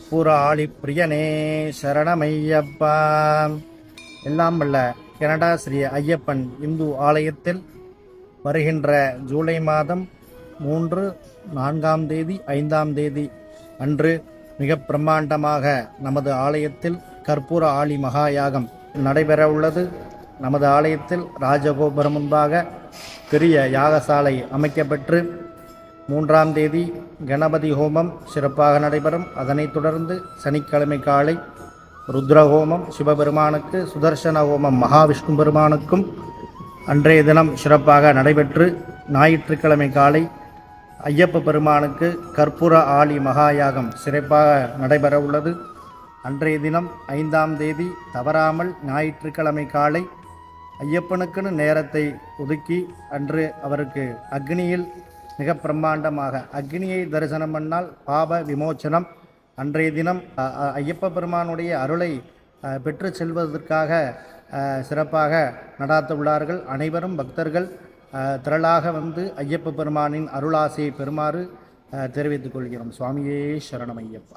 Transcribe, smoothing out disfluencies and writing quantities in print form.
கற்பூர ஆழி பிரியனே சரணமையப்பா. எல்லாம் வல்ல கனடா ஸ்ரீ ஐயப்பன் இந்து ஆலயத்தில் வருகின்ற ஜூலை மாதம் 3, 4ஆம் தேதி, 5ஆம் தேதி அன்று மிக பிரம்மாண்டமாக நமது ஆலயத்தில் கற்பூர ஆழி மகா யாகம் நடைபெற உள்ளது. நமது ஆலயத்தில் ராஜகோபுரம் முன்பாக பெரிய யாகசாலை அமைக்கப்பெற்று 3ஆம் தேதி கணபதி ஹோமம் சிறப்பாக நடைபெறும். அதனைத் தொடர்ந்து சனிக்கிழமை காலை ருத்ரஹோமம் சிவபெருமானுக்கு, சுதர்சன ஹோமம் மகாவிஷ்ணு பெருமானுக்கும் அன்றைய தினம் சிறப்பாக நடைபெற்று ஞாயிற்றுக்கிழமை காலை ஐயப்ப பெருமானுக்கு கற்பூர ஆழி மகாயாகம் சிறப்பாக நடைபெற உள்ளது. அன்றைய தினம் 5ஆம் தேதி தவறாமல் ஞாயிற்றுக்கிழமை காலை ஐயப்பனுக்குன்னு நேரத்தை ஒதுக்கி அன்று அவருக்கு அக்னியில் மிக பிரம்மாண்டமாக அக்னியை தரிசனம் பண்ணால் பாப விமோச்சனம். அன்றைய தினம் ஐயப்ப பெருமானுடைய அருளை பெற்று செல்வதற்காக சிறப்பாக நடாத்த உள்ளார்கள். அனைவரும் பக்தர்கள் திரளாக வந்து ஐயப்ப பெருமானின் அருளாசையை பெறுமாறு தெரிவித்துக் கொள்கிறோம். சுவாமியே சரணம் ஐயப்பா.